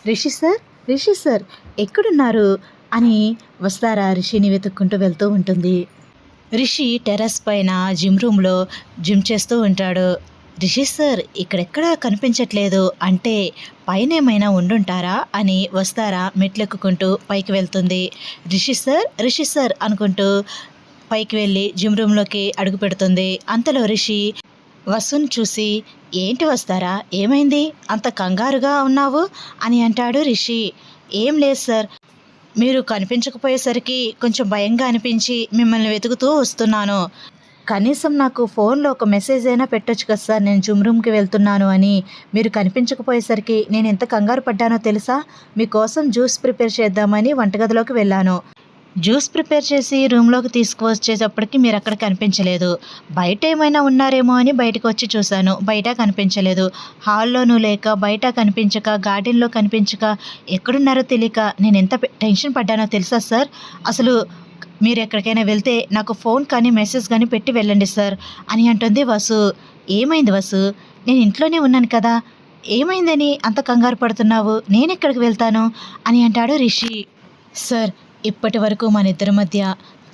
Rishi sir, Rishi sir ఎక్కడున్నారు అని వస్తారా రిషిని వెతుక్కుంటూ వెళ్తూ ఉంటుంది. రిషి టెర్రస్ పైన జిమ్ రూమ్లో జిమ్ చేస్తూ ఉంటాడు. రిషి సార్ ఇక్కడెక్కడా కనిపించట్లేదు అంటే పైన ఏమైనా ఉండుంటారా అని వస్తారా మెట్లెక్కుకుంటూ పైకి వెళ్తుంది. రిషి సార్ అనుకుంటూ పైకి వెళ్ళి జిమ్ రూమ్లోకి అడుగు పెడుతుంది. అంతలో రిషి వసుని చూసి, ఏంటి వస్తారా, ఏమైంది, అంత కంగారుగా ఉన్నావు అని అంటాడు రిషి. ఏం లేదు సార్, మీరు కనిపించకపోయేసరికి కొంచెం భయంగా అనిపించి మిమ్మల్ని వెతుకుతూ వస్తున్నాను. కనీసం నాకు ఫోన్లో ఒక మెసేజ్ అయినా పెట్టొచ్చు కదా సార్, నేను జిమ్ రూమ్కి వెళ్తున్నాను అని. మీరు కనిపించకపోయేసరికి నేను ఎంత కంగారు పడ్డానో తెలుసా? మీకోసం జ్యూస్ ప్రిపేర్ చేద్దామని వంటగదిలోకి వెళ్ళాను. జ్యూస్ ప్రిపేర్ చేసి రూమ్లోకి తీసుకువచ్చేటప్పటికి మీరు అక్కడ కనిపించలేదు. బయట ఏమైనా ఉన్నారేమో అని బయటకు వచ్చి చూశాను, బయట కనిపించలేదు. హాల్లోనూ లేక, బయట కనిపించక, గార్డెన్లో కనిపించక, ఎక్కడున్నారో తెలియక నేను ఎంత టెన్షన్ పడ్డానో తెలుసా సార్? అసలు మీరు ఎక్కడికైనా వెళ్తే నాకు ఫోన్ కానీ మెసేజ్ కానీ పెట్టి వెళ్ళండి సార్ అని అంటుంది వసు. ఏమైంది వసు, నేను ఇంట్లోనే ఉన్నాను కదా, ఏమైందని అంత కంగారు పడుతున్నావు, నేను ఎక్కడికి వెళ్తాను అని అంటాడు రిషి. సార్, ఇప్పటి వరకు మన ఇద్దరి మధ్య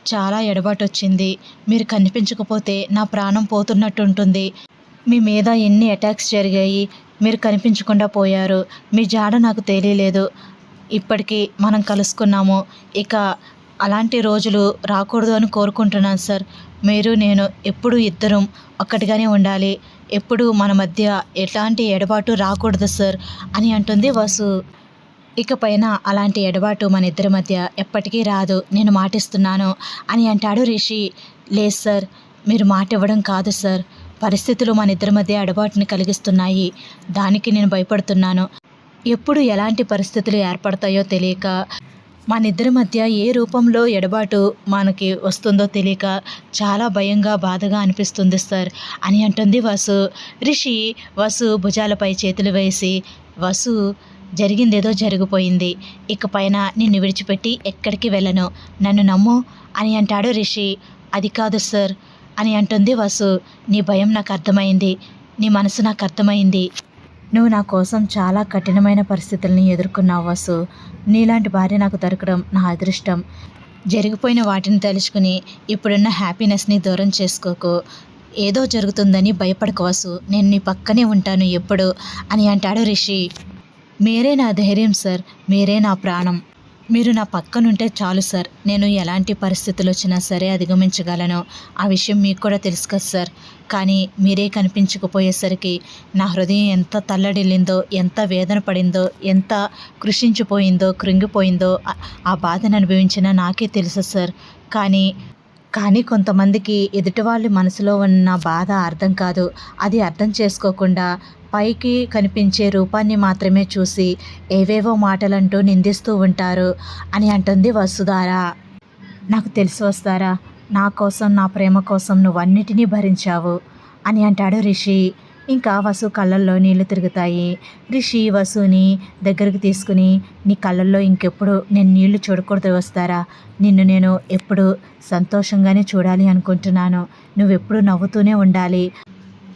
చాలా ఎడబాటు వచ్చింది. మీరు కనిపించకపోతే నా ప్రాణం పోతున్నట్టుంటుంది. మీ మీద ఎన్ని అటాక్స్ జరిగాయి, మీరు కనిపించకుండా పోయారు, మీ జాడ నాకు తెలియలేదు. ఇప్పటికీ మనం కలుసుకున్నాము, ఇక అలాంటి రోజులు రాకూడదు అని కోరుకుంటున్నాను సార్. మీరు నేను ఎప్పుడూ ఇద్దరం ఒక్కటిగానే ఉండాలి, ఎప్పుడు మన మధ్య ఎలాంటి ఎడబాటు రాకూడదు సార్ అని అంటుంది వసు. ఇకపైన అలాంటి ఎడబాటు మన ఇద్దరి మధ్య ఎప్పటికీ రాదు, నేను మాటిస్తున్నాను అని అంటాడు రిషి. లేదు సార్, మీరు మాట ఇవ్వడం కాదు సార్, పరిస్థితులు మన ఇద్దరి మధ్య ఎడబాటుని కలిగిస్తున్నాయి, దానికి నేను భయపడుతున్నాను. ఎప్పుడు ఎలాంటి పరిస్థితులు ఏర్పడతాయో తెలియక, మన ఇద్దరి మధ్య ఏ రూపంలో ఎడబాటు మనకి వస్తుందో తెలియక చాలా భయంగా, బాధగా అనిపిస్తుంది సార్ అని అంటుంది వసు. రిషి వసు భుజాలపై చేతులు వేసి, వసు జరిగిందేదో జరిగిపోయింది, ఇకపైన నిన్ను విడిచిపెట్టి ఎక్కడికి వెళ్ళను, నన్ను నమ్ము అని అంటాడు రిషి. అది కాదు సార్ అని అంటుంది వసు. నీ భయం నాకు అర్థమైంది, నీ మనసు నాకు అర్థమైంది. నువ్వు నా కోసం చాలా కఠినమైన పరిస్థితుల్ని ఎదుర్కొన్నావు వసు. నీలాంటి భార్య నాకు దొరకడం నా అదృష్టం. జరిగిపోయిన వాటిని తెలుసుకుని ఇప్పుడున్న హ్యాపీనెస్ని దూరం చేసుకోకు. ఏదో జరుగుతుందని భయపడకు వసు, నేను నీ పక్కనే ఉంటాను ఎప్పుడు అని అంటాడు రిషి. మీరే నా ధైర్యం సార్, మీరే నా ప్రాణం, మీరు నా పక్కనుంటే చాలు సార్, నేను ఎలాంటి పరిస్థితులు వచ్చినా సరే అధిగమించగలను. ఆ విషయం మీకు కూడా తెలుసు కదా సార్. కానీ మీరే కనిపించకపోయేసరికి నా హృదయం ఎంత తల్లడిల్లిందో, ఎంత వేదన పడిందో, ఎంత కృషించిపోయిందో, కృంగిపోయిందో, ఆ బాధను అనుభవించినా నాకే తెలుసు సార్. కానీ కొంతమందికి ఎదుటివాళ్ళ మనసులో ఉన్న బాధ అర్థం కాదు. అది అర్థం చేసుకోకుండా పైకి కనిపించే రూపాన్ని మాత్రమే చూసి ఏవేవో మాటలంటూ నిందిస్తూ ఉంటారు అని అంటుంది వసుధార. నాకు తెలిసి వస్తారా, నా కోసం, నా ప్రేమ కోసం నువ్వన్నిటినీ భరించావు అని అంటాడు రిషి. ఇంకా వసు కళ్ళల్లో నీళ్లు తిరుగుతాయి. రిషి వసుని దగ్గరికి తీసుకుని, నీ కళ్ళల్లో ఇంకెప్పుడు నేను నీళ్లు చూడకూడదు వస్తారా, నిన్ను నేను ఎప్పుడు సంతోషంగానే చూడాలి అనుకుంటున్నాను, నువ్వెప్పుడు నవ్వుతూనే ఉండాలి,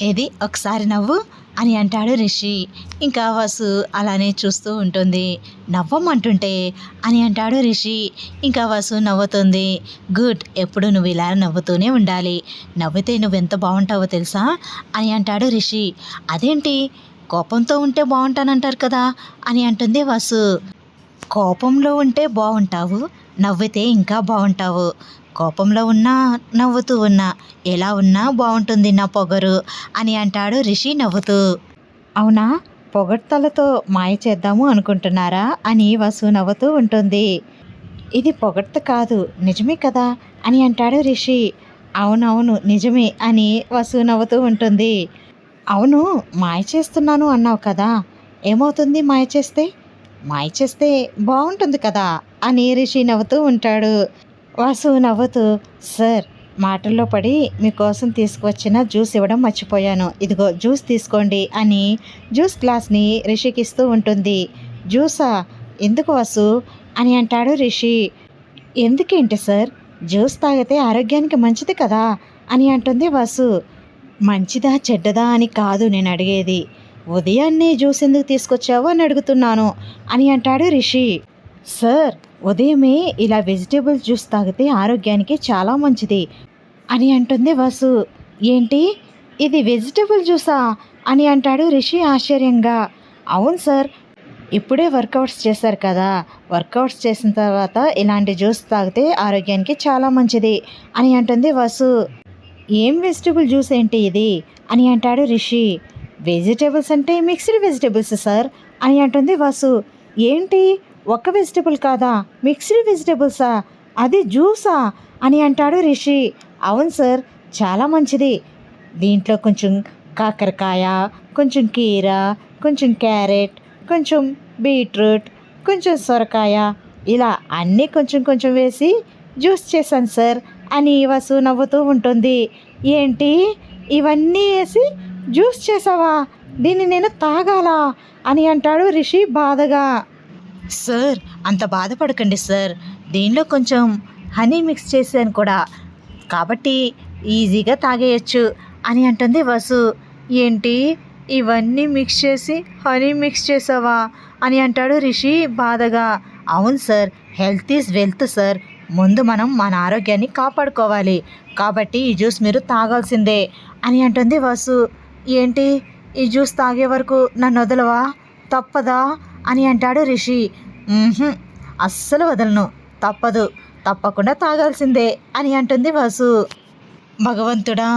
ఏది ఒకసారి నవ్వు అని అంటాడు రిషి. ఇంకా వసు అలానే చూస్తూ ఉంటుంది. నవ్వమంటుంటే అని అంటాడు రిషి. ఇంకా వసు నవ్వుతుంది. గుడ్, ఎప్పుడు నువ్వు ఇలా నవ్వుతూనే ఉండాలి, నవ్వితే నువ్వెంత బాగుంటావో తెలుసా అని అంటాడు రిషి. అదేంటి, కోపంతో ఉంటే బాగుంటానంటారు కదా అని అంటుంది వసు. కోపంలో ఉంటే బాగుంటావు, నవ్వితే ఇంకా బాగుంటావు, కోపంలో ఉన్నా నవ్వుతూ ఉన్నా ఎలా ఉన్నా బాగుంటుంది నా పొగరు అని అంటాడు రిషి నవ్వుతూ. అవునా, పొగడ్తలతో మాయ చేద్దాము అనుకుంటున్నారా అని వసు నవ్వుతూ ఉంటుంది. ఇది పొగడ్త కాదు, నిజమే కదా అని అంటాడు రిషి. అవునవును నిజమే అని వసు నవ్వుతూ ఉంటుంది. అవును, మాయ చేస్తున్నాను అన్నావు కదా, ఏమవుతుంది మాయ చేస్తే? మాయ చేస్తే బాగుంటుంది కదా అని రిషి నవ్వుతూ ఉంటాడు. వాసు నవ్వుతూ, సార్ మాటల్లో పడి మీకోసం తీసుకువచ్చిన జ్యూస్ ఇవ్వడం మర్చిపోయాను, ఇదిగో జ్యూస్ తీసుకోండి అని జ్యూస్ గ్లాస్ని రిషికి ఇస్తూ ఉంటుంది. జ్యూసా, ఎందుకు వాసు అని అంటాడు రిషి. ఎందుకేంటి సార్, జ్యూస్ తాగితే ఆరోగ్యానికి మంచిది కదా అని అంటుంది వాసు. మంచిదా చెడ్డదా అని కాదు నేను అడిగేది, ఉదయాన్నే జ్యూస్ ఎందుకు తీసుకొచ్చావు అని అడుగుతున్నాను అని అంటాడు రిషి. సార్, ఉదయమే ఇలా వెజిటేబుల్ జ్యూస్ తాగితే ఆరోగ్యానికి చాలా మంచిది అని అంటుంది వసు. ఏంటి, ఇది వెజిటేబుల్ జ్యూసా అని అంటాడు రిషి ఆశ్చర్యంగా. అవును సార్, ఇప్పుడే వర్కౌట్స్ చేశారు కదా, వర్కౌట్స్ చేసిన తర్వాత ఇలాంటి జ్యూస్ తాగితే ఆరోగ్యానికి చాలా మంచిది అని అంటుంది వసు. ఏం వెజిటేబుల్ జ్యూస్ ఏంటి ఇది అని అంటాడు రిషి. వెజిటేబుల్స్ అంటే మిక్స్డ్ వెజిటేబుల్స్ సార్ అని అంటుంది వసు. ఏంటి, ఒక్క వెజిటేబుల్ కాదా, మిక్స్డ్ వెజిటేబుల్సా, అది జ్యూసా అని అంటాడు రిషి. అవును సార్, చాలా మంచిది. దీంట్లో కొంచెం కాకరకాయ, కొంచెం కీర, కొంచెం క్యారెట్, కొంచెం బీట్రూట్, కొంచెం సొరకాయ, ఇలా అన్నీ కొంచెం కొంచెం వేసి జ్యూస్ చేశాను సార్ అని వసు నవ్వుతూ ఉంటుంది. ఏంటి, ఇవన్నీ వేసి జ్యూస్ చేసావా, దీన్ని నేను తాగాలా అని అంటాడు రిషి బాధగా. సార్, అంత బాధపడకండి సార్, దీనిలో కొంచెం హనీ మిక్స్ చేశాను కూడా, కాబట్టి ఈజీగా తాగేయచ్చు అని అంటుంది వసు. ఏంటి, ఇవన్నీ మిక్స్ చేసి హనీ మిక్స్ చేసావా అని అంటాడు రిషి బాధగా. అవును sir, health is wealth sir, ముందు మనం మన ఆరోగ్యాన్ని కాపాడుకోవాలి, కాబట్టి ఈ జ్యూస్ మీరు తాగాల్సిందే అని అంటుంది వసు. ఏంటి, ఈ జ్యూస్ తాగే వరకు నన్ను వదలవా, తప్పదా అని అంటాడు రిషి. అస్సలు వదలను, తప్పదు, తప్పకుండా తాగాల్సిందే అని అంటుంది వసు. భగవంతుడా,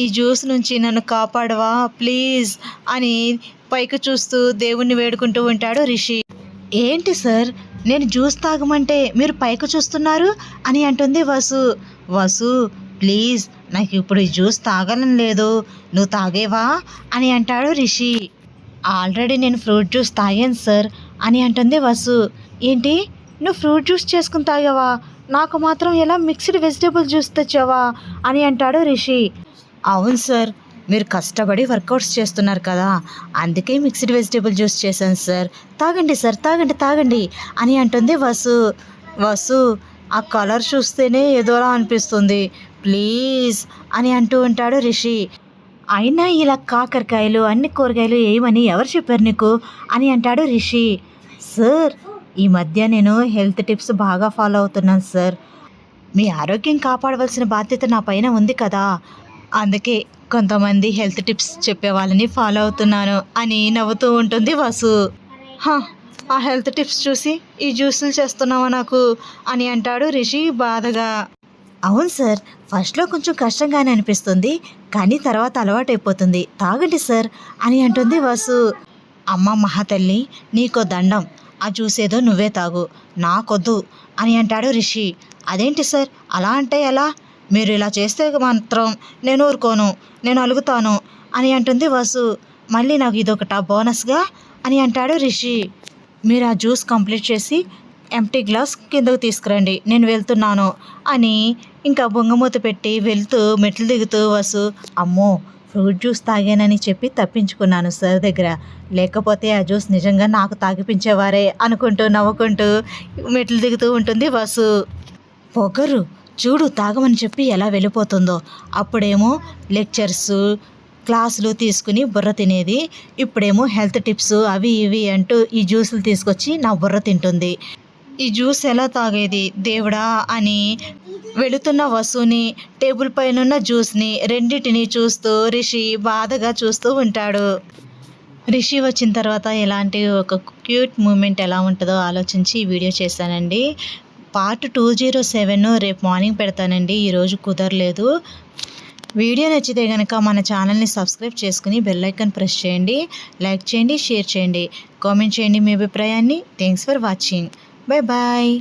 ఈ జ్యూస్ నుంచి నన్ను కాపాడవా ప్లీజ్ అని పైకి చూస్తూ దేవుణ్ణి వేడుకుంటూ ఉంటాడు రిషి. ఏంటి సార్, నేను జ్యూస్ తాగమంటే మీరు పైకి చూస్తున్నారు అని అంటుంది వసు. వసు, ప్లీజ్, నాకు ఇప్పుడు ఈ జ్యూస్ తాగాలని లేదు, నువ్వు తాగేవా అని అంటాడు రిషి. ఆల్రెడీ నేను ఫ్రూట్ జ్యూస్ తాగాను సార్ అని అంటుంది వసు. ఏంటి, నువ్వు ఫ్రూట్ జ్యూస్ చేసుకుని తాగావా, నాకు మాత్రం ఎలా మిక్స్డ్ వెజిటేబుల్ జ్యూస్ తెచ్చావా అని అంటాడు రిషి. అవును సార్, మీరు కష్టపడి వర్కౌట్స్ చేస్తున్నారు కదా, అందుకే మిక్స్డ్ వెజిటేబుల్ జ్యూస్ చేశాను సార్, తాగండి సార్, తాగండి తాగండి అని అంటుంది వసు. వసు, ఆ కలర్ చూస్తేనే ఏదోలా అనిపిస్తుంది, ప్లీజ్ అని అంటూ ఉంటాడు రిషి. అయినా ఇలా కాకరకాయలు అన్ని కూరగాయలు వేయమని ఎవరు చెప్పారు నీకు అని అంటాడు రిషి. సార్, ఈ మధ్య నేను హెల్త్ టిప్స్ బాగా ఫాలో అవుతున్నాను సార్, మీ ఆరోగ్యం కాపాడవలసిన బాధ్యత నా పైన ఉంది కదా, అందుకే కొంతమంది హెల్త్ టిప్స్ చెప్పే వాళ్ళని ఫాలో అవుతున్నాను అని నవ్వుతూ ఉంటుంది వసు. ఆ హెల్త్ టిప్స్ చూసి ఈ జ్యూసులు చేస్తున్నావా నాకు అని అంటాడు రిషి బాధగా. అవును సార్, ఫస్ట్లో కొంచెం కష్టంగానే అనిపిస్తుంది, కానీ తర్వాత అలవాటైపోతుంది, తాగండి సార్ అని అంటుంది వసు. అమ్మ మహాతల్లి, నీకో దండం, ఆ జ్యూస్ ఏదో నువ్వే తాగు, నాకొద్దు అని అంటాడు రిషి. అదేంటి సార్, అలా అంటే ఎలా, మీరు ఇలా చేస్తే మాత్రం నేను ఊరుకోను, నేను అలుగుతాను అని అంటుంది వసు. మళ్ళీ నాకు ఇదొకట బోనస్గా అని అంటాడు రిషి. మీరు ఆ జ్యూస్ కంప్లీట్ చేసి ఎంప్టీ గ్లాస్ కిందకు తీసుకురండి, నేను వెళ్తున్నాను అని ఇంకా బొంగమూత పెట్టి వెళ్తూ మెట్లు దిగుతూ వసు. అమ్మో, ఫ్రూట్ జ్యూస్ తాగానని చెప్పి తప్పించుకున్నాను సార్ దగ్గర, లేకపోతే ఆ జ్యూస్ నిజంగా నాకు తాగిపించేవారే అనుకుంటూ నవ్వుకుంటూ మెట్లు దిగుతూ ఉంటుంది వసు. పొగరు చూడు, తాగమని చెప్పి ఎలా వెళ్ళిపోతుందో, అప్పుడేమో లెక్చర్స్ క్లాసులు తీసుకుని బుర్ర తినేది, ఇప్పుడేమో హెల్త్ టిప్స్ అవి ఇవి అంటూ ఈ జ్యూసులు తీసుకొచ్చి నా బుర్ర తింటుంది, ఈ జ్యూస్ ఎలా తాగేది దేవుడా అని వెళుతున్న వసుని, టేబుల్ పైన జ్యూస్ని రెండింటిని చూస్తూ రిషి బాధగా చూస్తూ ఉంటాడు. రిషి వచ్చిన తర్వాత ఎలాంటి ఒక క్యూట్ మూమెంట్ ఎలా ఉంటుందో ఆలోచించి ఈ వీడియో చేశానండి. పార్ట్ 207 రేపు మార్నింగ్ పెడతానండి, ఈరోజు కుదరలేదు. వీడియో నచ్చితే కనుక మన ఛానల్ని సబ్స్క్రైబ్ చేసుకుని బెల్ ఐకాన్ ప్రెస్ చేయండి, లైక్ చేయండి, షేర్ చేయండి, కామెంట్ చేయండి మీ అభిప్రాయాన్ని. Thanks for watching. Bye bye.